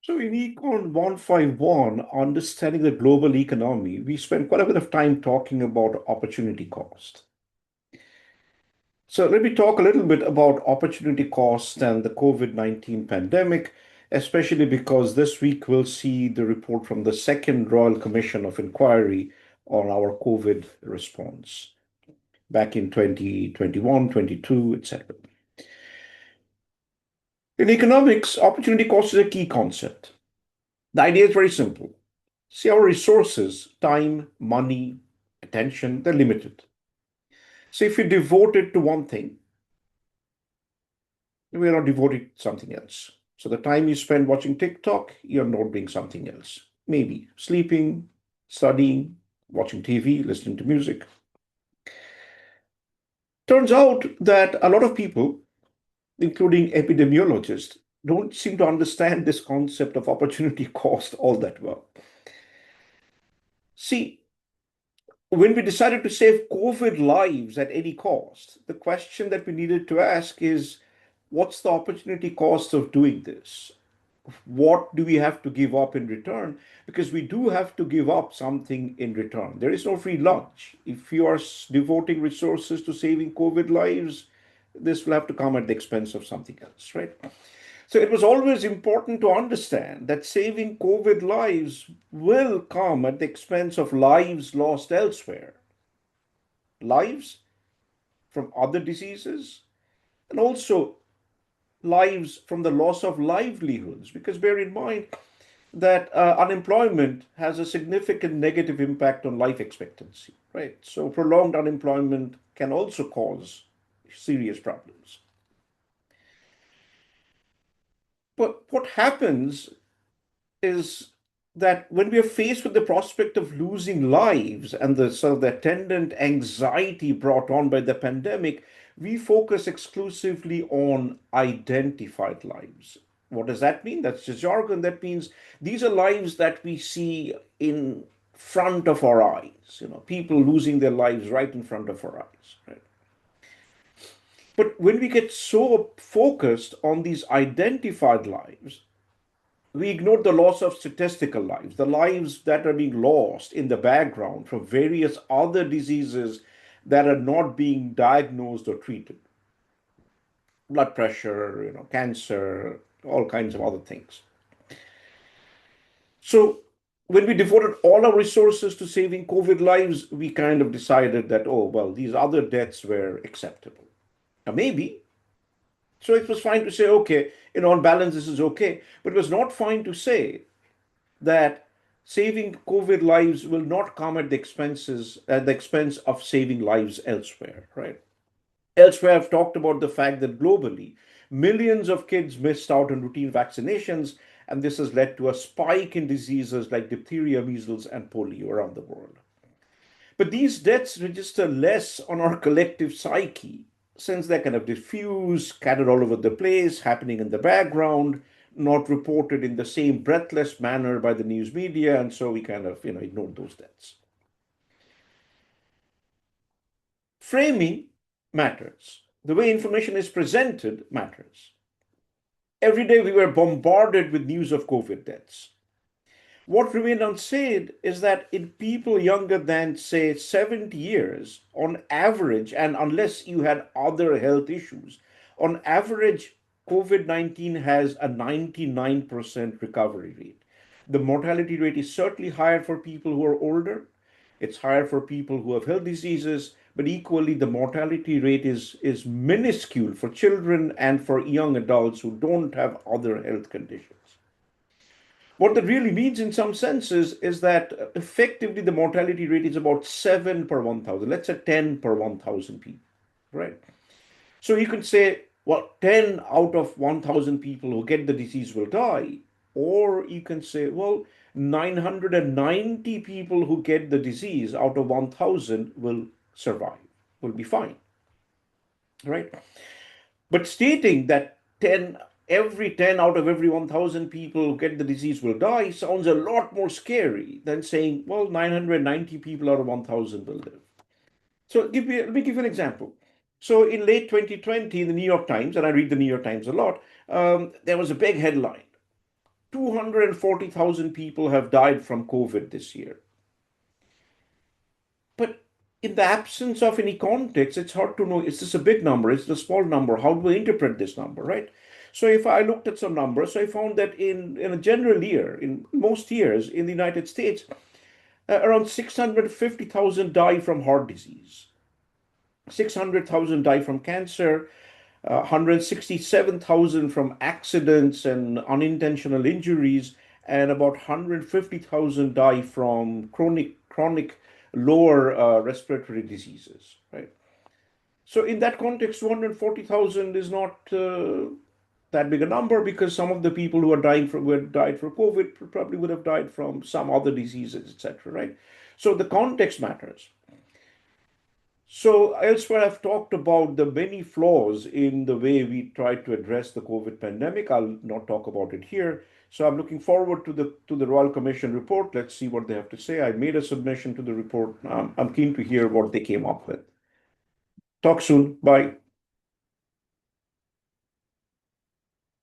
So in Econ 151, understanding the global economy, we spent quite a bit of time talking about opportunity cost. So let me talk a little bit about opportunity cost and the COVID-19 pandemic, especially because this week we'll see the report from the Second Royal Commission of Inquiry on our COVID response back in 2021, 22, etc. In economics, opportunity cost is a key concept. The idea is very simple. See, our resources, time, money, attention, they're limited. So if you devote it to one thing, we are not devoted to something else. So the time you spend watching TikTok, you're not doing something else. Maybe sleeping, studying, watching TV, listening to music. Turns out that a lot of people, including epidemiologists, don't seem to understand this concept of opportunity cost all that well. See, when we decided to save COVID lives at any cost, the question that we needed to ask is what's the opportunity cost of doing this? What do we have to give up in return? Because we do have to give up something in return. There is no free lunch. If you are devoting resources to saving COVID lives, this will have to come at the expense of something else, right? So it was always important to understand that saving COVID lives will come at the expense of lives lost elsewhere, lives from other diseases, and also lives from the loss of livelihoods. Because bear in mind that unemployment has a significant negative impact on life expectancy, right? So prolonged unemployment can also cause serious problems. But what happens is that when we are faced with the prospect of losing lives and the sort of the attendant anxiety brought on by the pandemic, we focus exclusively on identified lives. What does that mean? That's just jargon. That means these are lives that we see in front of our eyes, people losing their lives right in front of our eyes, right? But when we get so focused on these identified lives, we ignore the loss of statistical lives, the lives that are being lost in the background from various other diseases that are not being diagnosed or treated. Blood pressure, cancer, all kinds of other things. So when we devoted all our resources to saving COVID lives, we kind of decided that, oh, well, these other deaths were acceptable. Now, maybe. So it was fine to say, okay, on balance, this is okay. But it was not fine to say that saving COVID lives will not come at the expense of saving lives elsewhere, right? Elsewhere, I've talked about the fact that globally, millions of kids missed out on routine vaccinations, and this has led to a spike in diseases like diphtheria, measles, and polio around the world. But these deaths register less on our collective psyche since they're kind of diffuse, scattered all over the place, happening in the background, not reported in the same breathless manner by the news media, and so we kind of, ignored those deaths. Framing matters. The way information is presented matters. Every day we were bombarded with news of COVID deaths. What remained unsaid is that in people younger than, say, 70 years, on average, and unless you had other health issues, on average, COVID 19 has a 99% recovery rate. The mortality rate is certainly higher for people who are older, it's higher for people who have health diseases, but equally, the mortality rate is minuscule for children and for young adults who don't have other health conditions. What that really means in some senses is that effectively the mortality rate is about 7 per 1,000. Let's say 10 per 1,000 people, right? So you can say, well, 10 out of 1,000 people who get the disease will die. Or you can say, well, 990 people who get the disease out of 1,000 will survive, will be fine, right? But stating that 10 out of every 1,000 people who get the disease will die sounds a lot more scary than saying, well, 990 people out of 1,000 will live. So let me give you an example. So in late 2020, in the New York Times, and I read the New York Times a lot, there was a big headline. 240,000 people have died from COVID this year. But in the absence of any context, it's hard to know, is this a big number? Is it a small number? How do we interpret this number, right? So if I looked at some numbers, I found that in a general year, in most years in the United States, around 650,000 die from heart disease, 600,000 die from cancer, 167,000 from accidents and unintentional injuries, and about 150,000 die from chronic lower respiratory diseases, right? So in that context, 240,000 is not that big a number because some of the people who had died from COVID probably would have died from some other diseases, etc., right? So the context matters. So elsewhere, I've talked about the many flaws in the way we tried to address the COVID pandemic. I'll not talk about it here. So I'm looking forward to the Royal Commission report. Let's see what they have to say. I made a submission to the report. I'm keen to hear what they came up with. Talk soon. Bye.